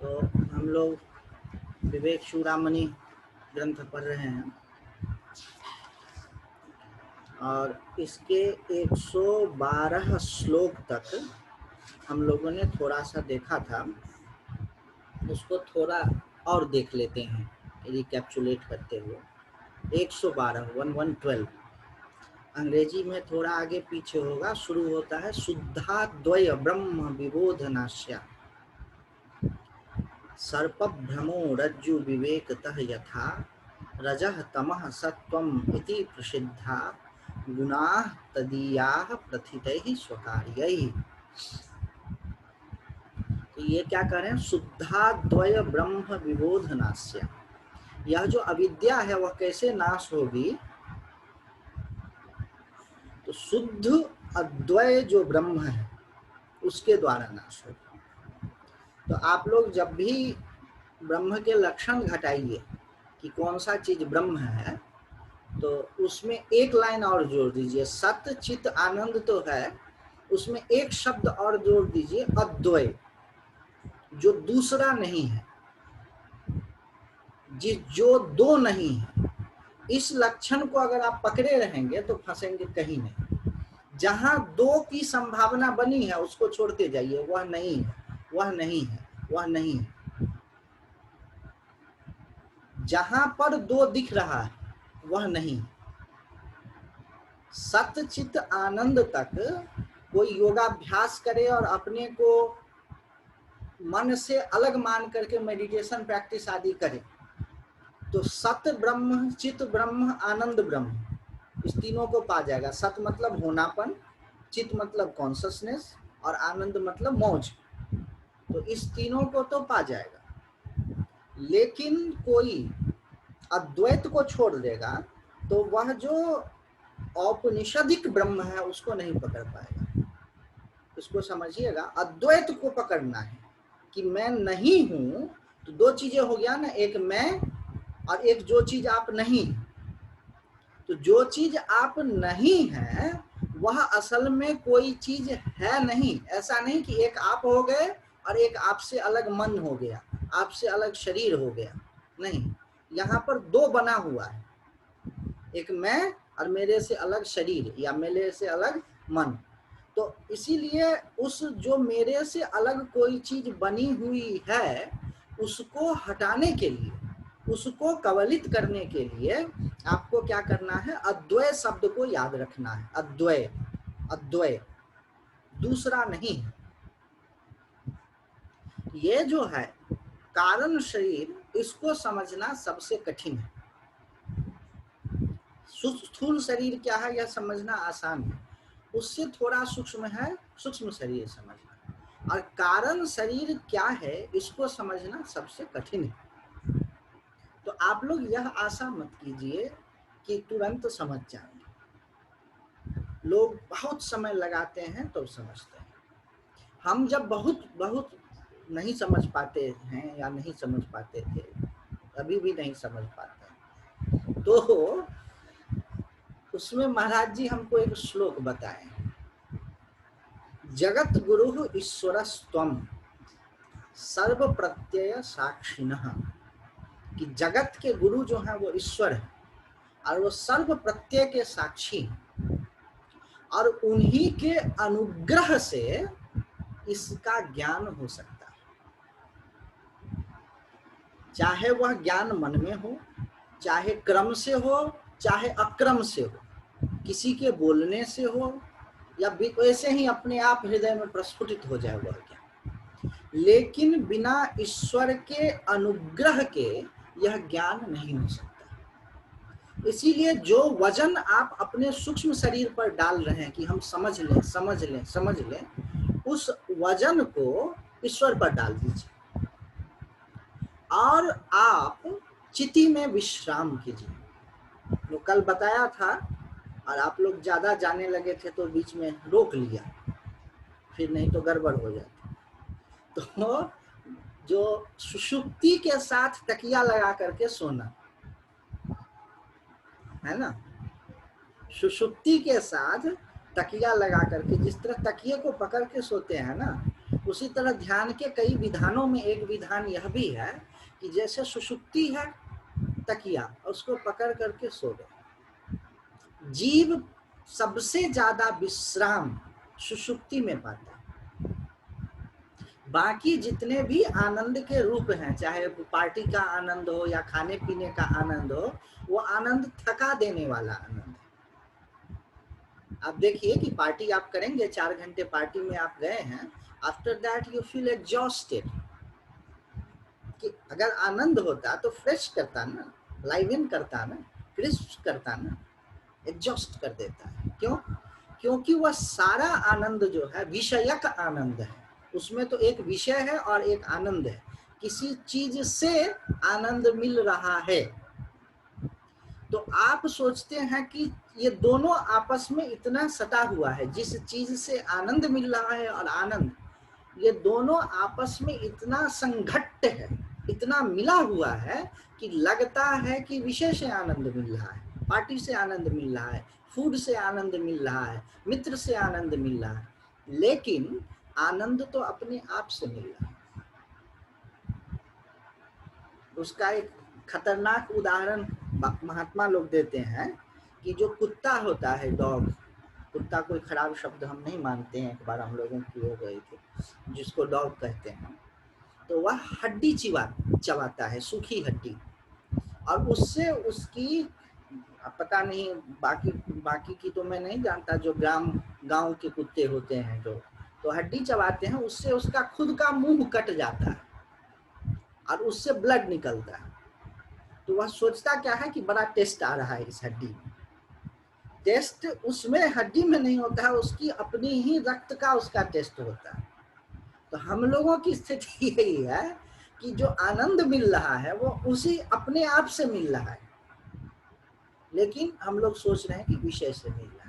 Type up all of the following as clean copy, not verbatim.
तो हम लोग विवेक चूड़ामणि ग्रंथ पढ़ रहे हैं और इसके 112 श्लोक तक हम लोगों ने थोड़ा सा देखा था। उसको थोड़ा और देख लेते हैं रिकैप्चुलेट करते हुए। 112 अंग्रेजी में थोड़ा आगे पीछे होगा। शुरू होता है शुद्धाद्वय ब्रह्म विबोधनास्या सर्प भ्रमो रज्जु विवेकतः यथा रजः तमः सत्वम् इति प्रसिद्धा गुणाः तदीयाः प्रथितैः स्वकार्यैः। तो ये क्या कह रहे हैं? शुद्धाद्वय ब्रह्म विबोधनास्या, यह जो अविद्या है वह कैसे नाश होगी? तो शुद्ध अद्वय जो ब्रह्म है उसके द्वारा नाश होगा। तो आप लोग जब भी ब्रह्म के लक्षण घटाइए कि कौन सा चीज ब्रह्म है, तो उसमें एक लाइन और जोड़ दीजिए। सत्य चित आनंद तो है, उसमें एक शब्द और जोड़ दीजिए अद्वय, जो दूसरा नहीं है, जो दो नहीं है। इस लक्षण को अगर आप पकड़े रहेंगे तो फंसेंगे कहीं नहीं। जहां दो की संभावना बनी है उसको छोड़ते जाइए, वह नहीं है, वह नहीं है, वह नहीं है। जहां पर दो दिख रहा है वह नहीं। सत्य चित्त आनंद तक कोई योगाभ्यास करे और अपने को मन से अलग मान करके मेडिटेशन प्रैक्टिस आदि करे, तो सत्य ब्रह्म, चित्त ब्रह्म, आनंद ब्रह्म, इस तीनों को पा जाएगा। सत्य मतलब होनापन, चित्त मतलब कॉन्शसनेस और आनंद मतलब मौज। तो इस तीनों को तो पा जाएगा। लेकिन कोई अद्वैत को छोड़ देगा तो वह जो औपनिषदिक ब्रह्म है उसको नहीं पकड़ पाएगा। इसको समझिएगा, अद्वैत को पकड़ना है कि मैं नहीं हूं। तो दो चीजें हो गया ना, एक मैं और एक जो चीज आप नहीं। तो जो चीज आप नहीं है वह असल में कोई चीज है नहीं। ऐसा नहीं कि एक आप हो गए और एक आपसे अलग मन हो गया, आपसे अलग शरीर हो गया, नहीं। यहाँ पर दो बना हुआ है, एक मैं और मेरे से अलग शरीर या मेरे से अलग मन। तो इसीलिए उस जो मेरे से अलग कोई चीज बनी हुई है उसको हटाने के लिए, उसको कवलित करने के लिए आपको क्या करना है? अद्वय शब्द को याद रखना है। अद्वय, अद्वय, दूसरा नहीं। ये जो है कारण शरीर, इसको समझना सबसे कठिन है। स्थूल शरीर क्या है यह समझना आसान है, उससे थोड़ा सूक्ष्म है सूक्ष्म शरीर समझना। और कारण शरीर क्या है इसको समझना सबसे कठिन है। तो आप लोग यह आशा मत कीजिए कि तुरंत समझ जाएंगे। लोग बहुत समय लगाते हैं तो समझते हैं। हम जब बहुत बहुत नहीं समझ पाते हैं या नहीं समझ पाते थे, अभी भी नहीं समझ पाते, तो उसमें महाराज जी हमको एक श्लोक बताए, जगत गुरु ईश्वरस्त्वम सर्व प्रत्यय साक्षिणः, कि जगत के गुरु जो है वो ईश्वर है और वो सर्व प्रत्यय के साक्षी, और उन्हीं के अनुग्रह से इसका ज्ञान हो सकता है। चाहे वह ज्ञान मन में हो, चाहे क्रम से हो, चाहे अक्रम से हो, किसी के बोलने से हो या वैसे ही अपने आप हृदय में प्रस्फुटित हो जाए वह ज्ञान, लेकिन बिना ईश्वर के अनुग्रह के यह ज्ञान नहीं हो सकता। इसीलिए जो वजन आप अपने सूक्ष्म शरीर पर डाल रहे हैं कि हम समझ लें समझ लें समझ लें, उस वजन को ईश्वर पर डाल दीजिए और आप चिति में विश्राम कीजिए। तो कल बताया था और आप लोग ज्यादा जाने लगे थे तो बीच में रोक लिया, फिर नहीं तो गड़बड़ हो जाती। तो जो सुषुप्ति के साथ तकिया लगा करके सोना है ना, सुषुप्ति के साथ तकिया लगा करके, जिस तरह तकिए को पकड़ के सोते हैं ना, उसी तरह ध्यान के कई विधानों में एक विधान यह भी है कि जैसे सुषुप्ति है, तकिया, उसको पकड़ करके सो गए। जीव सबसे ज्यादा विश्राम सुषुप्ति में पाता है। बाकी जितने भी आनंद के रूप हैं, चाहे पार्टी का आनंद हो या खाने पीने का आनंद हो, वो आनंद थका देने वाला आनंद है। आप देखिए कि पार्टी आप करेंगे, 4 घंटे पार्टी में आप गए हैं, after that you feel exhausted. कि अगर आनंद होता तो फ्रेश करता ना, लाइवन करता ना, क्रिस्प करता ना, एग्जॉस्ट कर देता है। क्यों? क्योंकि वह सारा आनंद जो है विषयक आनंद है। उसमें तो एक विषय है और एक आनंद है, किसी चीज से आनंद मिल रहा है। तो आप सोचते हैं कि ये दोनों आपस में इतना सटा हुआ है, जिस चीज से आनंद मिल रहा है और आनंद, ये दोनों आपस में इतना संघट्ट है, इतना मिला हुआ है कि लगता है कि विषय से आनंद मिल रहा है, पार्टी से आनंद मिल रहा है, फूड से आनंद मिल रहा है, मित्र से आनंद मिल रहा है, लेकिन आनंद तो अपने आप से मिल रहा है। उसका एक खतरनाक उदाहरण महात्मा लोग देते हैं कि जो कुत्ता होता है, डॉग, कुत्ता कोई खराब शब्द हम नहीं मानते हैं, एक बार हम लोगों की हो गई थी, जिसको डॉग कहते हैं, तो वह हड्डी चबाता है, सूखी हड्डी, और उससे उसकी पता नहीं, बाकी की तो मैं नहीं जानता, जो गांव के कुत्ते होते हैं जो तो हड्डी चबाते हैं, उससे उसका खुद का मुंह कट जाता है और उससे ब्लड निकलता है। तो वह सोचता क्या है कि बड़ा टेस्ट आ रहा है इस हड्डी में। टेस्ट उसमें हड्डी में नहीं होता है, उसकी अपनी ही रक्त का उसका टेस्ट होता है। तो हम लोगों की स्थिति यही है कि जो आनंद मिल रहा है वो उसी अपने आप से मिल रहा है, लेकिन हम लोग सोच रहे हैं कि विषय से मिल रहा है।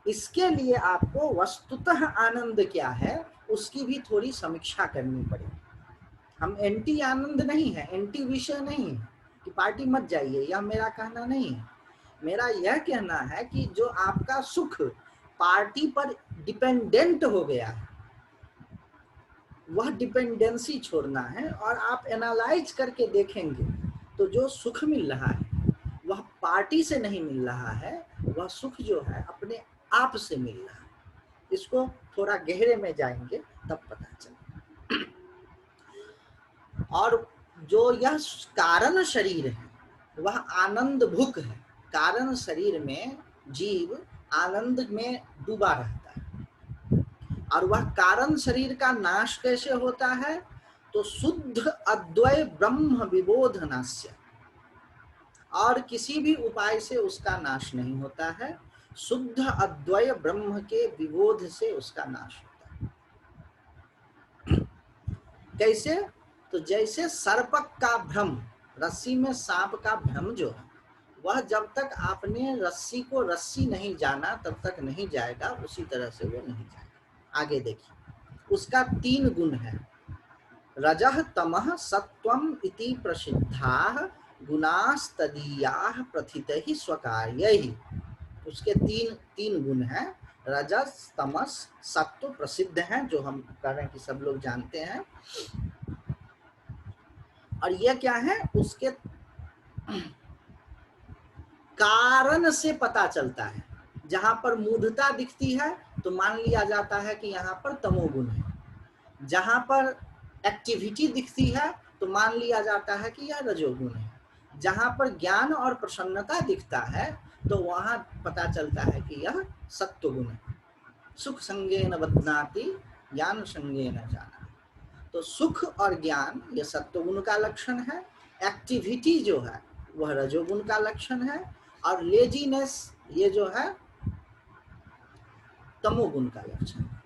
इसके लिए आपको वस्तुतः आनंद क्या है उसकी भी थोड़ी समीक्षा करनी पड़ेगी। हम एंटी आनंद नहीं है, एंटी विषय नहीं है कि पार्टी मत जाइए, यह मेरा कहना नहीं है। मेरा यह कहना है कि जो आपका सुख पार्टी पर डिपेंडेंट हो गया है, वह डिपेंडेंसी छोड़ना है, और आप एनालाइज करके देखेंगे तो जो सुख मिल रहा है वह पार्टी से नहीं मिल रहा है, वह सुख जो है अपने आप से मिल रहा है। इसको थोड़ा गहरे में जाएंगे तब पता चलेगा। और जो यह कारण शरीर है वह आनंद भुक है। कारण शरीर में जीव आनंद में डूबा रहता है, और वह कारण शरीर का नाश कैसे होता है? तो शुद्ध अद्वय ब्रह्म विबोधनास्य, और किसी भी उपाय से उसका नाश नहीं होता है, शुद्ध अद्वय ब्रह्म के विबोध से उसका नाश होता है। कैसे? तो जैसे सर्पक का भ्रम, रस्सी में सांप का भ्रम जो है, वह जब तक आपने रस्सी को रस्सी नहीं जाना तब तक नहीं जाएगा, उसी तरह से वो नहीं जाएगा। आगे देखिए, उसका 3 गुण है, रजः तमः सत्वम इति प्रसिद्धाः गुणास्तदीयाः प्रथितैः स्वकार्यैः। उसके तीन गुण हैं, रजस तमस सत्व प्रसिद्ध हैं, जो हम कह रहे हैं कि सब लोग जानते हैं। और ये क्या है? उसके कारण से पता चलता है। जहां पर मूढ़ता दिखती है तो मान लिया जाता है कि यहाँ पर तमोगुण है, जहां पर एक्टिविटी दिखती है तो मान लिया जाता है कि यह रजोगुण है, जहां पर ज्ञान और प्रसन्नता दिखता है तो वहां पता चलता है कि यह सत्वगुण है। सुख संगेन बध्नाति ज्ञान संगेन जाना। तो सुख और ज्ञान यह सत्वगुण का लक्षण है, एक्टिविटी जो है वह रजोगुण का लक्षण है, और लेजीनेस ये जो है तमोगुण का लक्षण है।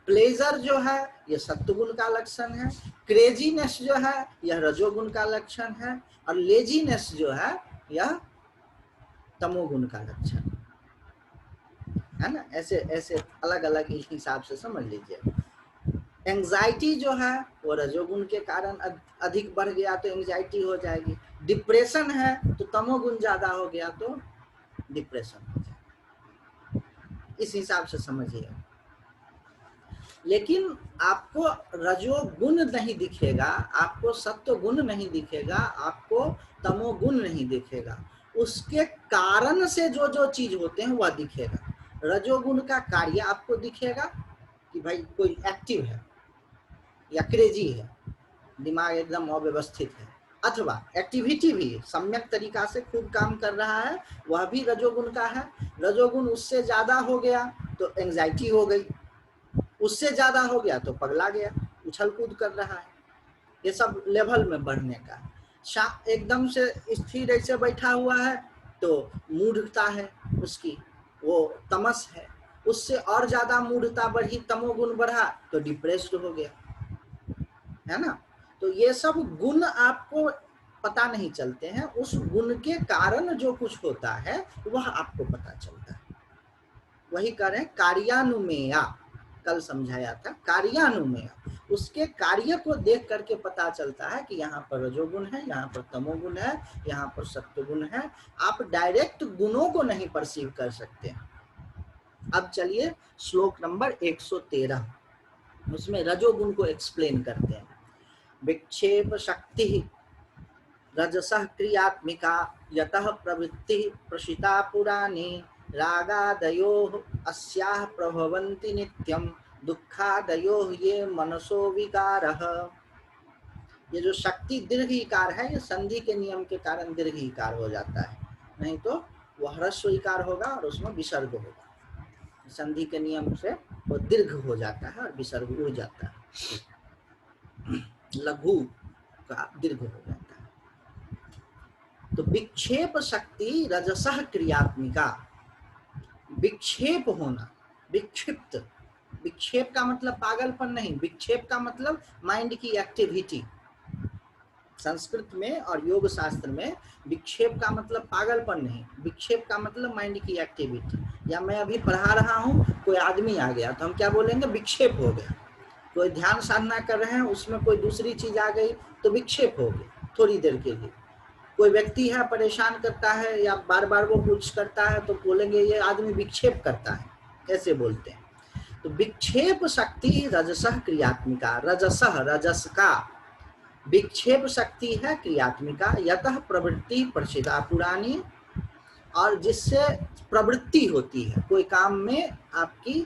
प्लेजर जो है यह सत्वगुण का लक्षण है, क्रेजीनेस जो है यह रजोगुण का लक्षण है, और लेजीनेस जो है यह तमोगुण का लक्षण है ना। ऐसे ऐसे अलग अलग इस हिसाब से समझ लीजिए। एंजाइटी जो है वो रजोगुण के कारण अधिक बढ़ गया तो एंजाइटी हो जाएगी। डिप्रेशन है तो तमोगुण ज्यादा हो गया तो डिप्रेशन हो जाएगा। इस हिसाब से समझिए। लेकिन आपको रजोगुण नहीं दिखेगा, आपको सत्व गुण नहीं दिखेगा, आपको तमोगुण नहीं दिखेगा। उसके कारण से जो जो चीज होते हैं वह दिखेगा। रजोगुण का कार्य आपको दिखेगा कि भाई कोई एक्टिव है या क्रेजी है, दिमाग एकदम अव्यवस्थित है, अथवा एक्टिविटी भी सम्यक तरीका से खूब काम कर रहा है, वह भी रजोगुण का है। रजोगुण उससे ज्यादा हो गया तो एंजाइटी हो गई, उससे ज्यादा हो गया तो पगला गया, उछल कूद कर रहा है। ये सब लेवल में बढ़ने का। एकदम से स्थिर ऐसे बैठा हुआ है तो मूढ़ता है उसकी, वो तमस है। उससे और ज्यादा मूढ़ता बढ़ी, तमोगुण बढ़ा तो डिप्रेस्ड हो गया, है ना। तो ये सब गुण आपको पता नहीं चलते हैं, उस गुण के कारण जो कुछ होता है वह आपको पता चलता है। वही कह रहे हैं कार्यानुमेया, कल समझाया था कार्यानुमेया, उसके कार्य को देख करके पता चलता है कि यहाँ पर रजोगुण है, यहाँ पर तमोगुण है, यहाँ पर सत्वगुण है। आप डायरेक्ट गुणों को नहीं परसीव कर सकते। अब चलिए श्लोक नंबर 113, उसमें रजोगुण को एक्सप्लेन करते हैं। विक्षेप शक्ति रजसः क्रियात्मिका यतः प्रवृत्ति प्रशिता पुराणी रागादयोः अस्याः प्रभवन्ति नित्यं दुःखादयोः ये मनसो विकारः। ये जो शक्ति दीर्घ इकार है, ये संधि के नियम के कारण दीर्घ इकार हो जाता है, नहीं तो वह ह्रस्व इकार होगा और उसमें विसर्ग होगा। संधि के नियम से वो दीर्घ हो जाता है और विसर्ग उड़ जाता है, लघु का दीर्घ हो जाता है। तो विक्षेप शक्ति रजसः क्रियात्मिका, विक्षेप होना, विक्षिप्त, विक्षेप का मतलब पागलपन नहीं, विक्षेप का मतलब माइंड की एक्टिविटी। संस्कृत में और योग शास्त्र में विक्षेप का मतलब पागलपन नहीं, विक्षेप का मतलब माइंड की एक्टिविटी। या मैं अभी पढ़ा रहा हूँ, कोई आदमी आ गया तो हम क्या बोलेंगे, विक्षेप हो गया। कोई ध्यान साधना कर रहे हैं, उसमें कोई दूसरी चीज आ गई तो विक्षेप हो गया थोड़ी देर के लिए। कोई व्यक्ति है परेशान करता है या बार बार वो कुछ करता है तो बोलेंगे ये आदमी विक्षेप करता है, ऐसे बोलते हैं। तो विक्षेप शक्ति रजसः क्रियात्मिका, रजसः रजस का विक्षेप शक्ति है क्रियात्मिका, यतः प्रवृत्ति प्रसिद्धा पुरानी, और जिससे प्रवृत्ति होती है कोई काम में, आपकी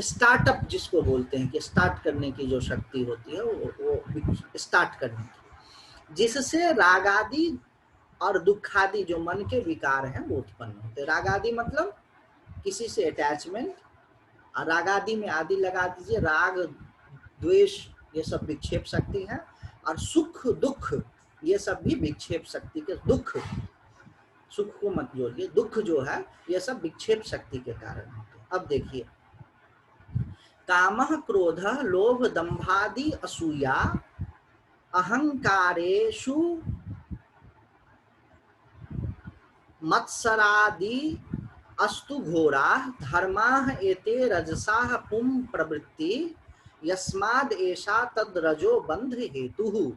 स्टार्टअप जिसको बोलते हैं कि स्टार्ट करने की जो शक्ति होती है वो स्टार्ट करने की, जिससे रागादि और दुखादि जो मन के विकार हैं वो उत्पन्न होते हैं। रागादि मतलब किसी से अटैचमेंट, और रागादि में आदि लगा दीजिए, राग द्वेष ये सब विक्षेप शक्ति है, और सुख दुख ये सब भी विक्षेप शक्ति के, दुख सुख को मत जोड़िए, दुख जो है ये सब विक्षेप शक्ति के कारण होते हैं। अब देखिए, कामः क्रोधः लोभ दंभादि असूया अहंकारेषु मत्सरादि अस्तु घोराः धर्माः एते रजसाः पुं प्रवृत्ति यस्माद् एषा तद् रजो बंध हेतुः।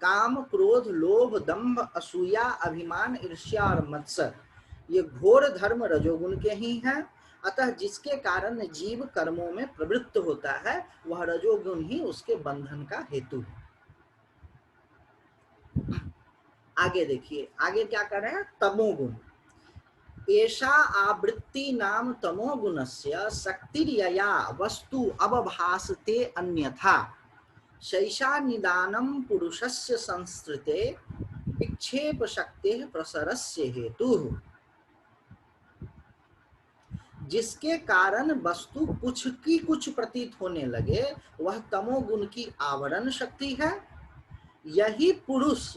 काम क्रोध लोभ दंभ असूया अभिमान ईर्ष्या और मत्सर ये घोर धर्म रजोगुण के ही हैं, अतः जिसके कारण जीव कर्मों में प्रवृत्त होता है वह रजोगुण ही उसके बंधन का हेतु है। आगे देखिए, आगे क्या कर रहे हैं, तमोगुण। एषा आवृत्ति नाम तमोगुणस्य शक्तिर्यया वस्तु अवभासते अन्यथा शैषा निदानम पुरुषस्य संस्कृते विक्षेप शक्ति प्रसरस्य हेतु। जिसके कारण वस्तु कुछ की कुछ प्रतीत होने लगे वह तमोगुण की आवरण शक्ति है। यही पुरुष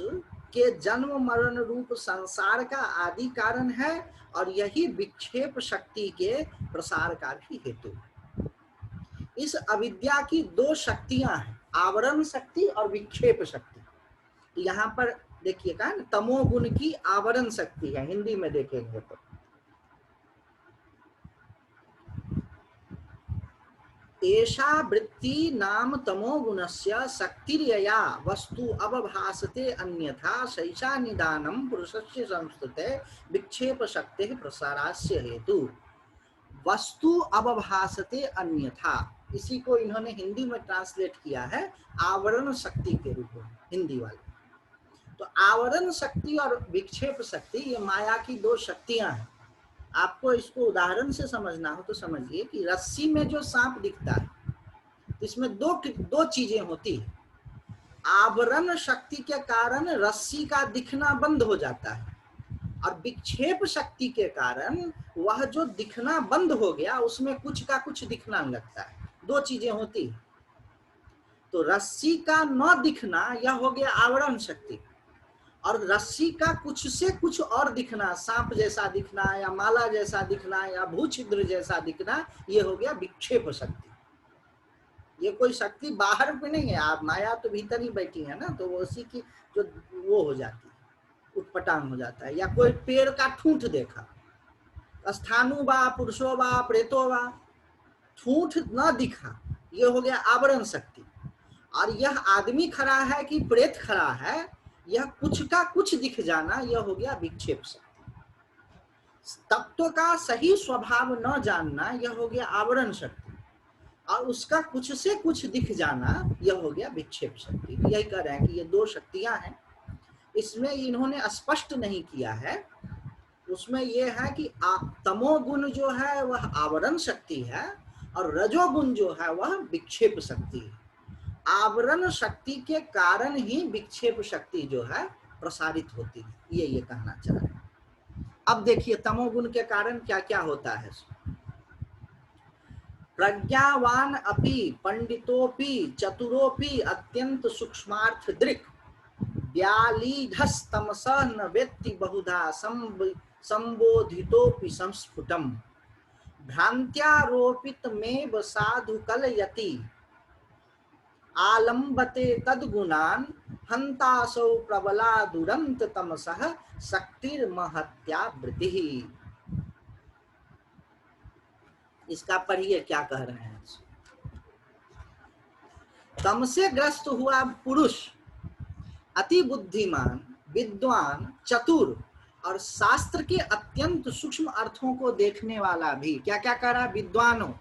के जन्म मरण रूप संसार का आदि कारण है और यही विक्षेप शक्ति के प्रसार का भी हेतु है। इस अविद्या की दो शक्तियां हैं, आवरण शक्ति और विक्षेप शक्ति। तो यहाँ पर देखिए कहा ना, तमोगुण की आवरण शक्ति है, हिंदी में देखेंगे तो एषा वृत्ति नाम तमोगुणस्य शक्तिर्यया वस्तु अवभासते अन्यथा शैषा निदानम पुरुषस्य संस्कृते विक्षेप शक्ति प्रसारास्य हेतु। वस्तु अवभासते अन्यथा, इसी को इन्होंने हिंदी में ट्रांसलेट किया है आवरण शक्ति के रूप में, हिंदी वाले। तो आवरण शक्ति और विक्षेप शक्ति ये माया की दो शक्तियां हैं। आपको इसको उदाहरण से समझना हो तो समझिए कि रस्सी में जो सांप दिखता है इसमें दो चीजें होती है। आवरण शक्ति के कारण रस्सी का दिखना बंद हो जाता है, और विक्षेप शक्ति के कारण वह जो दिखना बंद हो गया उसमें कुछ का कुछ दिखना लगता है। दो चीजें होती है। तो रस्सी का न दिखना यह हो गया आवरण शक्ति, और रस्सी का कुछ से कुछ और दिखना, सांप जैसा दिखना या माला जैसा दिखना या भूछिद्र जैसा दिखना, ये हो गया विक्षेप शक्ति। ये कोई शक्ति बाहर पे नहीं है, आप माया तो भीतर ही बैठी है ना, तो वो उसी की जो वो हो जाती है, उत्पटांग हो जाता है। या कोई पेड़ का ठूंठ देखा, स्थानु बा पुरुषो बा प्रेतो बा, ठूंठ न दिखा, ये हो गया आवरण शक्ति। और यह आदमी खड़ा है कि प्रेत खड़ा है, यह कुछ का कुछ दिख जाना, यह हो गया विक्षेप शक्ति। तत्व का सही स्वभाव न जानना, यह हो गया आवरण शक्ति, और उसका कुछ से कुछ दिख जाना, यह हो गया विक्षेप शक्ति। यही कह रहे हैं कि ये दो शक्तियां हैं। इसमें इन्होंने स्पष्ट नहीं किया है, उसमें यह है कि तमोगुण जो है वह आवरण शक्ति है, और रजोगुण जो है वह विक्षेप शक्ति है। आवरण शक्ति के कारण ही विक्षेप शक्ति जो है प्रसारित होती है, ये कहना चाह रहे हैं। अब देखिए तमोगुण के कारण क्या क्या होता है। प्रज्ञावान अपि पंडितोपि चतुरोपि अत्यंत सूक्ष्मार्थ दृक् व्यालीढस्तमसः न वेत्ति बहुधा संबोधितोपि संस्फुटम् भ्रांत्यारोपितमेव साधु कलयति आलम्बते तद्गुणान् हन्तासौ प्रबला दुरंत तमसः शक्तिर्महत्या वृत्तिः। इसका पढ़िए क्या कह रहे हैं। तम से ग्रस्त हुआ पुरुष अति बुद्धिमान, विद्वान, चतुर और शास्त्र के अत्यंत सूक्ष्म अर्थों को देखने वाला भी, क्या क्या कह रहा है, विद्वान हो,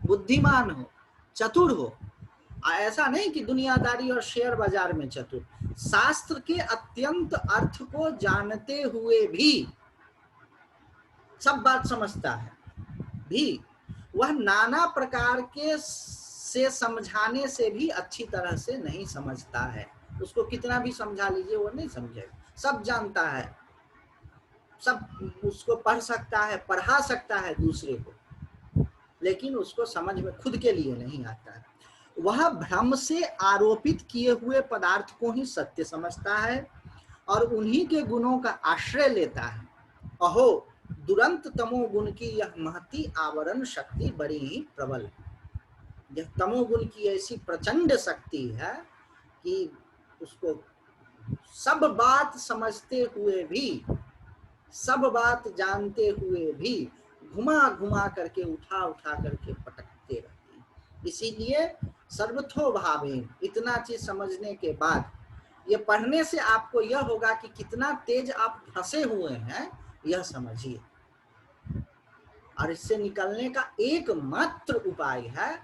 बुद्धिमान हो, चतुर हो। ऐसा नहीं कि दुनियादारी और शेयर बाजार में चतुर, शास्त्र के अत्यंत अर्थ को जानते हुए भी, सब बात समझता है भी, वह नाना प्रकार के से समझाने से भी अच्छी तरह से नहीं समझता है। उसको कितना भी समझा लीजिए वो नहीं समझेगा। सब जानता है, सब उसको पढ़ सकता है, पढ़ा सकता है दूसरे को, लेकिन उसको समझ में खुद के लिए नहीं आता है। वह भ्रम से आरोपित किए हुए पदार्थ को ही सत्य समझता है और उन्हीं के गुणों का आश्रय लेता है। अहो दुरंत तमोगुण की यह महती आवरण शक्ति बड़ी ही प्रबल है। यह तमोगुण की ऐसी प्रचंड शक्ति है कि उसको सब बात समझते हुए भी, सब बात जानते हुए भी घुमा घुमा करके, उठा उठा करके पटकते रहती है। इसीलिए सर्वथो भावेन, इतना चीज समझने के बाद ये पढ़ने से आपको यह होगा कि कितना तेज आप फंसे हुए हैं, यह समझिए। और इससे निकलने का एकमात्र उपाय है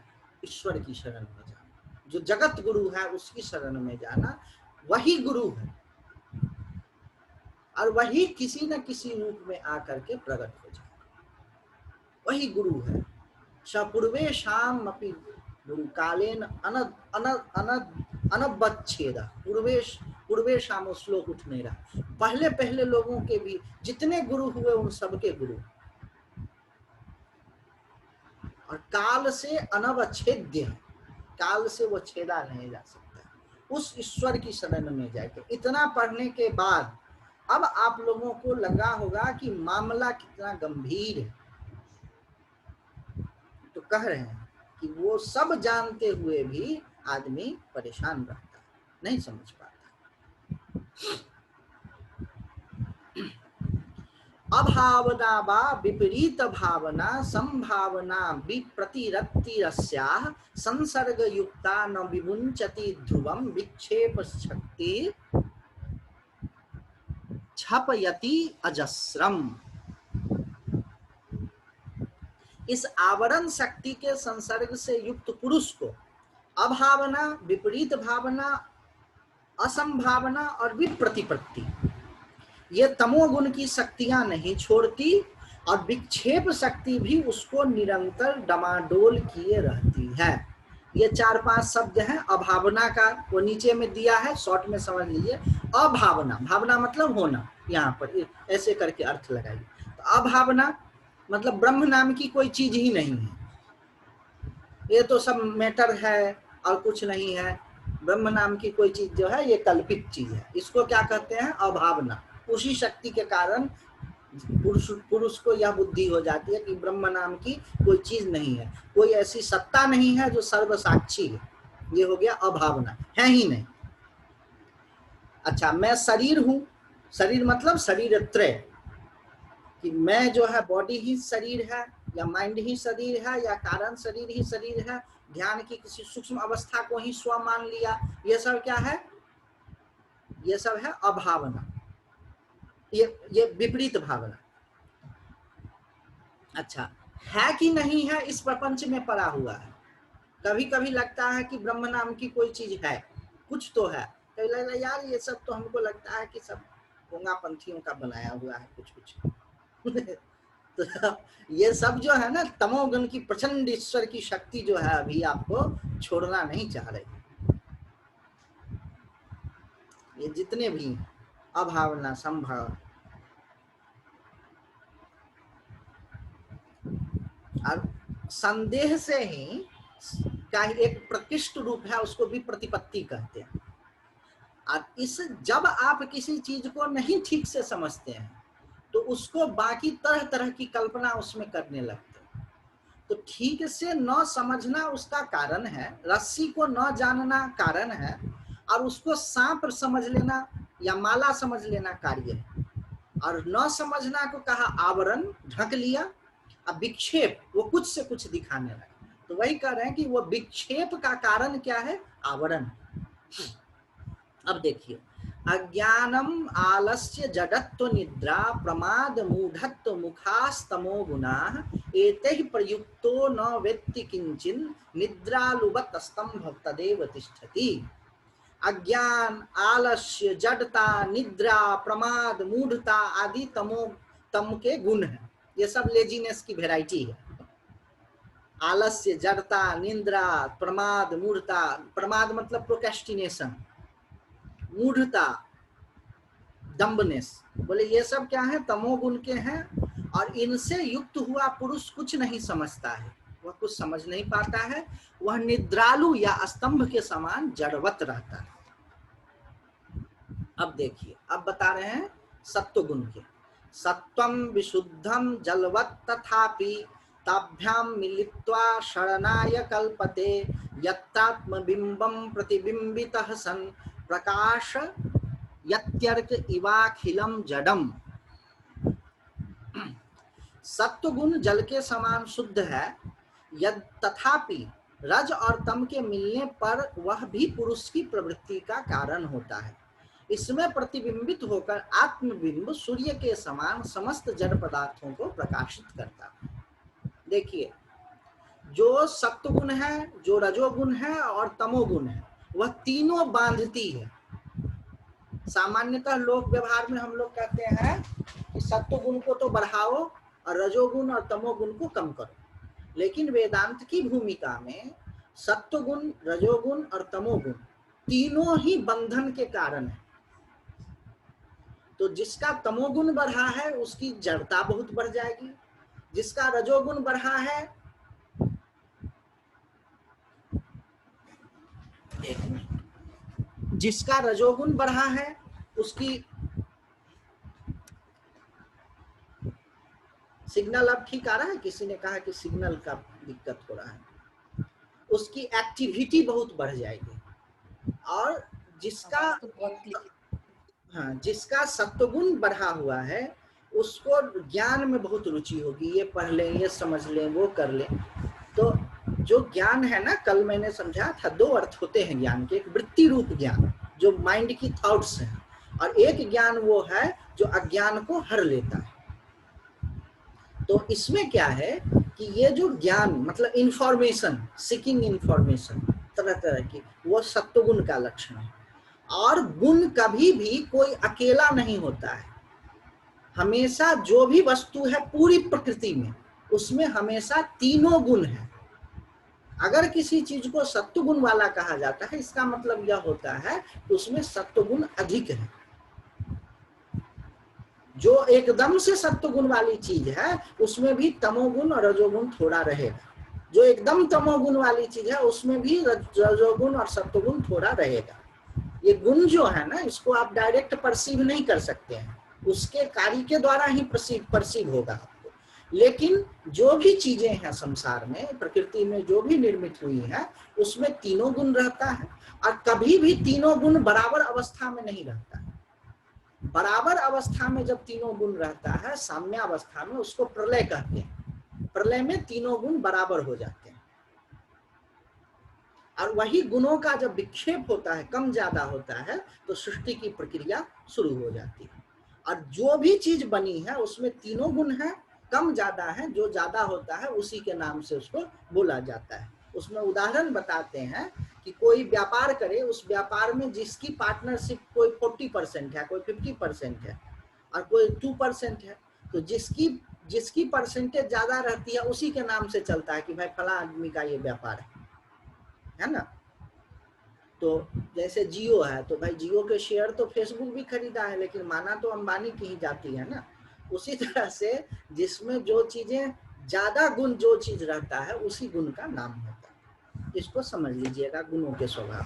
ईश्वर की शरण में जाना। जो जगत गुरु है उसकी शरण में जाना, वही गुरु है और वही किसी न किसी रूप में आकर के प्रकट हो जाए, वही गुरु है। सपूर्वे शाम अपि गुरु कालेन अनबच्छेद। पूर्वे शाम श्लोक उठ नहीं रहा। पहले पहले लोगों के भी जितने गुरु हुए उन सबके गुरु, और काल से अनवच्छेद्य, काल से वो छेदा नहीं जा सकता। उस ईश्वर की शरण में जाके इतना पढ़ने के बाद अब आप लोगों को लगा होगा कि मामला कितना गंभीर है। तो कह रहे हैं कि वो सब जानते हुए भी आदमी परेशान रहता है, नहीं समझ पाता। अभावना वा विपरीत भावना संभावना विप्रतिरक्तिरस्याः संसर्ग युक्ता न विमुंचति ध्रुवम विक्षेप शक्ति छपयति अजस्रम। इस आवरण शक्ति के संसर्ग से युक्त पुरुष को अभावना, विपरीत भावना, असंभावना और विप्रतिपत्ति, ये तमोगुण की शक्तियां नहीं छोड़ती और विक्षेप शक्ति भी उसको निरंतर डमाडोल किए रहती है। ये 4-5 शब्द हैं अभावना का, वो नीचे में दिया है, शॉर्ट में समझ लीजिए। अभावना, भावना मतलब होना, यहाँ पर ऐसे करके अर्थ लगाइए। तो अभावना मतलब ब्रह्म नाम की कोई चीज ही नहीं है, ये तो सब मैटर है और कुछ नहीं है। ब्रह्म नाम की कोई चीज जो है ये कल्पित चीज है, इसको क्या कहते हैं? अभावना। उसी शक्ति के कारण पुरुष को यह बुद्धि हो जाती है कि ब्रह्म नाम की कोई चीज नहीं है, कोई ऐसी सत्ता नहीं है जो सर्वसाक्षी है। ये हो गया अभावना, है ही नहीं। अच्छा, मैं शरीर हूं, शरीर मतलब शरीर त्रय, कि मैं जो है बॉडी ही शरीर है, या माइंड ही शरीर है, या कारण शरीर ही शरीर है, ध्यान की किसी सूक्ष्म अवस्था को ही स्व मान लिया, ये सब क्या है? ये सब है अभावना, ये विपरीत भावना। अच्छा, है कि नहीं है इस प्रपंच में पड़ा हुआ है। कभी कभी लगता है कि ब्रह्म नाम की कोई चीज है, कुछ तो है, कभी लगता है यार ये सब तो हमको लगता है कि सब गंगा पंथियों का बनाया हुआ है कुछ कुछ तो ये सब जो है ना, तमोगुण की प्रचंड ईश्वर की शक्ति जो है अभी आपको छोड़ना नहीं चाह रही। ये जितने भी अभावना, संभावना और संदेह से ही का एक प्रकृष्ट रूप है, उसको भी प्रतिपत्ति कहते हैं। और इस जब आप किसी चीज को नहीं ठीक से समझते हैं तो उसको बाकी तरह तरह की कल्पना उसमें करने लगते हैं। तो ठीक से न समझना उसका कारण है, रस्सी को न जानना कारण है, और उसको सांप समझ लेना या माला समझ लेना कार्य है। और न समझना को कहा आवरण, ढक लिया। अब विक्षेप, वो कुछ से कुछ दिखाने लगा, तो वही कह रहे हैं कि वो विक्षेप का कारण क्या है? आवरण। अब देखिए, अज्ञानम आलस्य जडत्व निद्रा प्रमाद मूढ़त्व मुखास्तमो गुणाः एतैः प्रयुक्तो न वेत्ति किंचिन निद्रालुवत् स्तंभ तदेव तिष्ठति। अज्ञान, आलस्य, जडता, निद्रा, प्रमाद, मूढ़ता आदि तम के गुण है। ये सब लेजीनेस की वेराइटी है। आलस्य, जड़ता, निद्रा, प्रमाद, मूढ़ता। प्रमाद मतलब प्रोक्रेस्टिनेशन, मूढ़ता दम्बनेस, बोले ये सब क्या है? तमोगुण के हैं। और इनसे युक्त हुआ पुरुष कुछ नहीं समझता है, वह कुछ समझ नहीं पाता है, वह निद्रालु या स्तंभ के समान जड़वत रहता है। अब देखिए, अब बता रहे हैं सत्व गुण के। सत्वम विशुद्धम जलवत् तथापि ताभ्याम मिलित्वा शरणाय कल्पते यत्तात्म बिंबम प्रतिबिंबितः सन प्रकाश यत्यर्क इवाखिलम जडम। सत्व गुण जल के समान शुद्ध है, यद तथापि रज और तम के मिलने पर वह भी पुरुष की प्रवृत्ति का कारण होता है। इसमें प्रतिबिंबित होकर आत्मबिंब सूर्य के समान समस्त जड़ पदार्थों को प्रकाशित करता है। देखिए, जो सत्वगुण है, जो रजोगुण है और तमोगुण है, वह तीनों बांधती है। सामान्यतः लोक व्यवहार में हम लोग कहते हैं कि सत्वगुण को तो बढ़ाओ और रजोगुण और तमोगुण को कम करो, लेकिन वेदांत की भूमिका में सत्वगुण, रजोगुण और तमोगुण तीनों ही बंधन के कारण है। तो जिसका तमोगुण बढ़ा है उसकी जड़ता बहुत बढ़ जाएगी, जिसका रजोगुण बढ़ा है, जिसका रजोगुण बढ़ा है उसकी सिग्नल अब ठीक आ रहा है, किसी ने कहा कि सिग्नल का दिक्कत हो रहा है, उसकी एक्टिविटी बहुत बढ़ जाएगी। और जिसका सत्वगुण बढ़ा हुआ है उसको ज्ञान में बहुत रुचि होगी, ये पढ़ लें, ये समझ लें, वो कर लें। तो जो ज्ञान है ना, कल मैंने समझा था, दो अर्थ होते हैं ज्ञान के। एक वृत्ति रूप ज्ञान जो माइंड की थॉट्स हैं, और एक ज्ञान वो है जो अज्ञान को हर लेता है। तो इसमें क्या है कि ये जो ज्ञान मतलब इंफॉर्मेशन, सीकिंग इंफॉर्मेशन तरह तरह की, वो सत्वगुण का लक्षण है। और गुण कभी भी कोई अकेला नहीं होता है, हमेशा जो भी वस्तु है पूरी प्रकृति में, उसमें हमेशा तीनों गुण है। अगर किसी चीज को सत्वगुण वाला कहा जाता है, इसका मतलब यह होता है कि उसमें सत्वगुण अधिक है। जो एकदम से सत्वगुण वाली चीज है उसमें भी तमोगुण और रजोगुण थोड़ा रहेगा। जो एकदम तमोगुण वाली चीज है उसमें भी रजोगुण और सत्वगुण थोड़ा रहेगा। ये गुण जो है ना, इसको आप डायरेक्ट परसीव नहीं कर सकते हैं, उसके कार्य के द्वारा ही परसीव होगा आपको। लेकिन जो भी चीजें हैं संसार में, प्रकृति में जो भी निर्मित हुई है, उसमें तीनों गुण रहता है। और कभी भी तीनों गुण बराबर अवस्था में नहीं रहता है। बराबर अवस्था में जब तीनों गुण रहता है, साम्य अवस्था में, उसको प्रलय कहते हैं। प्रलय में तीनों गुण बराबर हो जाते हैं। और वही गुणों का जब विक्षेप होता है, कम ज्यादा होता है, तो सृष्टि की प्रक्रिया शुरू हो जाती है। और जो भी चीज बनी है उसमें तीनों गुण है, कम ज्यादा है, जो ज्यादा होता है उसी के नाम से उसको बोला जाता है। उसमें उदाहरण बताते हैं कि कोई व्यापार करे, उस व्यापार में जिसकी पार्टनरशिप कोई 40% है, कोई 50% है और कोई 2% है, तो जिसकी परसेंटेज ज्यादा रहती है उसी के नाम से चलता है कि भाई फला आदमी का ये व्यापार है ना। तो जैसे जियो है, तो भाई जियो के शेयर तो फेसबुक भी खरीदा है, लेकिन माना तो अंबानी की ही जाती है ना। उसी तरह से जिसमें जो चीजें ज्यादा गुण जो चीज रहता है उसी गुण का नाम होता है। इसको समझ लीजिएगा गुणों के स्वभाव।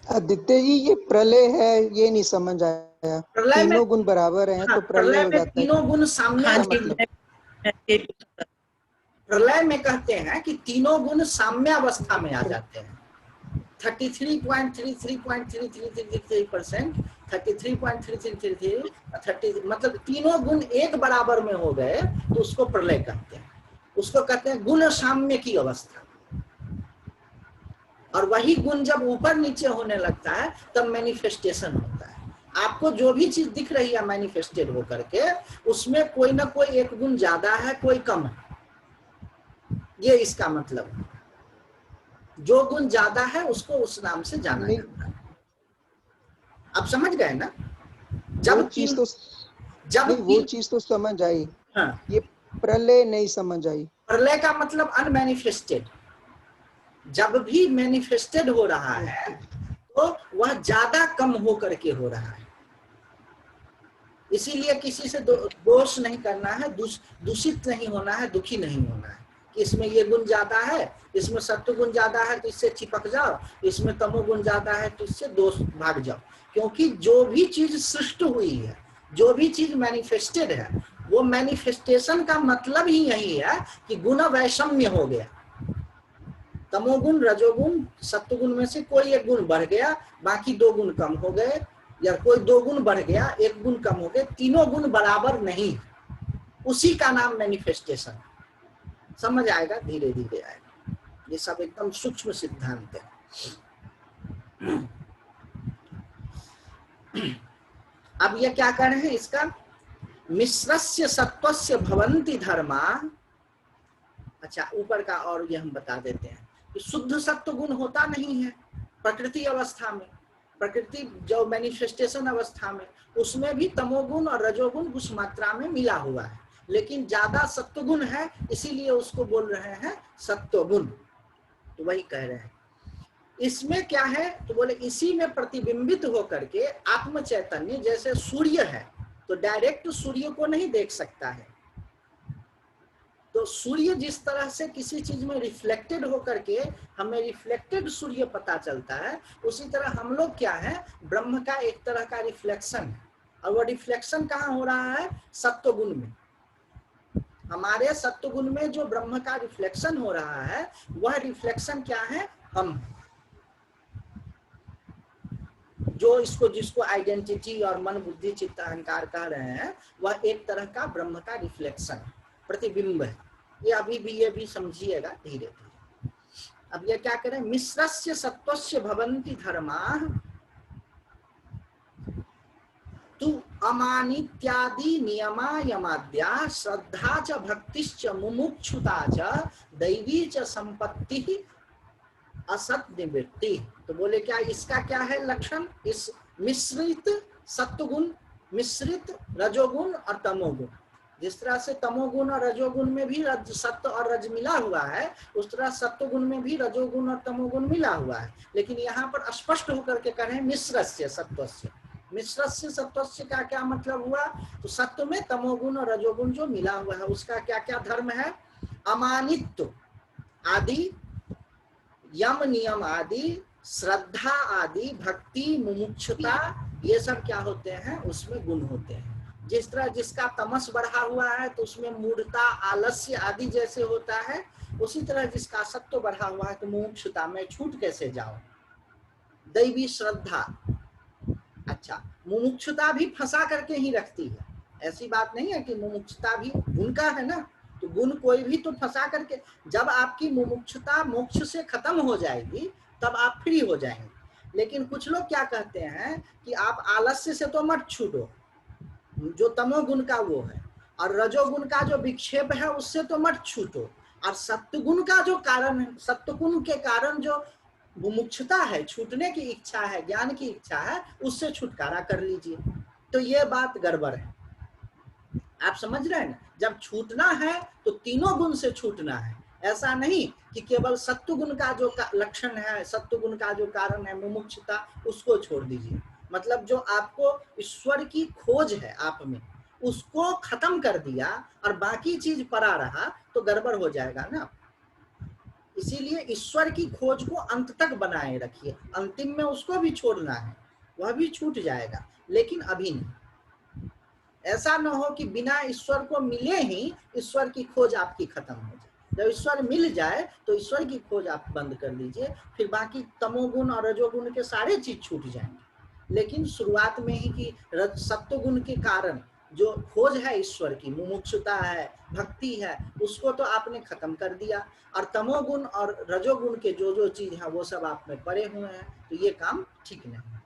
आदित्य जी, ये प्रलय है ये नहीं समझ आया। प्रलय में तीनों गुण बराबर हैं तो प्रलय हो में जाता है, तीनों गुण साम्य मतलब प्रलय में कहते हैं कि तीनों गुण साम्यावस्था में आ जाते हैं। 33.33.3333%, 33.3333, मतलब तीनों गुण एक बराबर में हो गए तो उसको प्रलय कहते हैं। उसको कहते हैं गुण साम्य की अवस्था। और वही गुण जब ऊपर नीचे होने लगता है तब मैनिफेस्टेशन होता है। आपको जो भी चीज दिख रही है मैनिफेस्टेड होकर के, उसमें कोई ना कोई एक गुण ज्यादा है, कोई कम है, ये इसका मतलब है। जो गुण ज्यादा है उसको उस नाम से जाना जाता है। आप समझ गए ना? वो चीज तो समझ आई। हाँ, ये प्रलय नहीं समझ आई। प्रलय का मतलब अनमैनिफेस्टेड। जब भी मैनिफेस्टेड हो रहा है तो वह ज्यादा कम हो करके हो रहा है। इसीलिए किसी से दोष नहीं करना है, दूषित नहीं होना है, दुखी नहीं होना है कि इसमें ये गुण ज्यादा है, इसमें सत्व गुण ज्यादा है तो इससे चिपक जाओ, इसमें तमो गुण ज्यादा है तो इससे दोष भाग जाओ। क्योंकि जो भी चीज सृष्ट हुई है, जो भी चीज मैनिफेस्टेड है, वो मैनिफेस्टेशन का मतलब ही यही है कि गुण वैषम्य हो गया। तमोगुण, रजोगुण, सत्वगुण में से कोई एक गुण बढ़ गया, बाकी दो गुण कम हो गए, या कोई दो गुण बढ़ गया, एक गुण कम हो गए, तीनों गुण बराबर नहीं, उसी का नाम मैनिफेस्टेशन। समझ आएगा, धीरे धीरे आएगा। ये सब एकदम सूक्ष्म सिद्धांत है। अब ये क्या कर रहे हैं, इसका मिश्रस्य सत्वस्य भवन्ति धर्मा। अच्छा, ऊपर का और ये हम बता देते हैं कि शुद्ध सत्व गुण होता नहीं है प्रकृति अवस्था में। प्रकृति जो मैनिफेस्टेशन अवस्था में, उसमें भी तमोगुण और रजोगुण कुछ मात्रा में मिला हुआ है, लेकिन ज्यादा सत्वगुण है, इसीलिए उसको बोल रहे हैं सत्वगुण। तो वही कह रहे हैं। इसमें क्या है तो बोले इसी में प्रतिबिंबित होकर के आत्म चैतन्य, जैसे सूर्य है तो डायरेक्ट सूर्य को नहीं देख सकता है, तो सूर्य जिस तरह से किसी चीज में रिफ्लेक्टेड होकर के हमें रिफ्लेक्टेड सूर्य पता चलता है, उसी तरह हम लोग क्या है, ब्रह्म का एक तरह का रिफ्लेक्शन है। और वो रिफ्लेक्शन कहाँ हो रहा है, सत्व गुण में। हमारे सत्व गुण में जो ब्रह्म का रिफ्लेक्शन हो रहा है, वह रिफ्लेक्शन क्या है, हम जो इसको जिसको आइडेंटिटी और मन बुद्धि चित्त अहंकार कह रहे हैं, वह एक तरह का ब्रह्म का रिफ्लेक्शन, प्रतिबिंब है। ये अभी भी ये भी समझिएगा धीरे धीरे। अब ये क्या करें, मिश्रस्य सत्वस्य भवन्ति धर्मा। तो अमानित्यादि नियमा यमाद्या श्रद्धा च भक्तिश्च मुमुक्षुता च दैवी च संपत्ति असत निवृत्ति। तो बोले क्या इसका क्या है लक्षण? इस मिश्रित सत्वगुण, मिश्रित रजोगुण और तमोगुण, जिस तरह से तमोगुण और रजोगुण में भी सत्व और रज मिला हुआ है, उस तरह सत्वगुण में भी रजोगुण और तमोगुण मिला हुआ है। लेकिन यहाँ पर स्पष्ट होकर के करें मिश्रस्य सत्वस्य। मिश्रस्य सत्वस्य का क्या मतलब हुआ? तो सत्व में तमोगुण और रजोगुण जो मिला हुआ है उसका क्या क्या धर्म है? अमानित्व आदि, यम नियम आदि, श्रद्धा आदि, भक्ति, मुमुक्षुता, ये सब क्या होते हैं? उसमें गुण होते हैं। जिस तरह जिसका तमस बढ़ा हुआ है तो उसमें मूढ़ता, आलस्य आदि जैसे होता है, उसी तरह जिसका सत्व बढ़ा हुआ है तो मुमुक्षुता में छूट कैसे जाओ। दैवी श्रद्धा, अच्छा मुमुक्षुता भी फंसा करके ही रखती है, ऐसी बात नहीं है कि मुमुक्षुता भी गुण का है ना, तो गुण कोई भी तो फंसा करके, जब आपकी मुमुक्षुता मोक्ष से खत्म हो जाएगी तब आप फ्री हो जाएंगे। लेकिन कुछ लोग क्या कहते हैं कि आप आलस्य से तो मत छूटो, जो तमोगुण का वो है, और रजोगुण का जो विक्षेप है उससे तो मत छूटो, और सत्वगुण का जो कारण है, सत्वगुण के कारण जो मुमुक्षुता है, छूटने की इच्छा है, ज्ञान की इच्छा है, उससे छुटकारा कर लीजिए। तो ये बात गड़बड़ है, आप समझ रहे हैं ना? जब छूटना है तो तीनों गुण से छूटना है, ऐसा नहीं कि केवल सत्वगुण का जो लक्षण है, सत्वगुण का जो कारण है मुमुक्षुता, उसको छोड़ दीजिए। मतलब जो आपको ईश्वर की खोज है आप में, उसको खत्म कर दिया और बाकी चीज पड़ा रहा तो गड़बड़ हो जाएगा ना। इसीलिए ईश्वर की खोज को अंत तक बनाए रखिए, अंतिम में उसको भी छोड़ना है, वह भी छूट जाएगा, लेकिन अभी नहीं। ऐसा न हो कि बिना ईश्वर को मिले ही ईश्वर की खोज आपकी खत्म हो जाए। जब ईश्वर मिल जाए तो ईश्वर की खोज आप बंद कर लीजिए, फिर बाकी तमोगुण और रजोगुण के सारे चीज छूट जाएंगे। लेकिन शुरुआत में ही कि सत्वगुण के कारण जो खोज है ईश्वर की, मुमुक्षुता है, भक्ति है, उसको तो आपने खत्म कर दिया, और तमोगुण और रजोगुण के जो जो चीज है वो सब आप में पड़े हुए हैं, तो ये काम ठीक नहीं।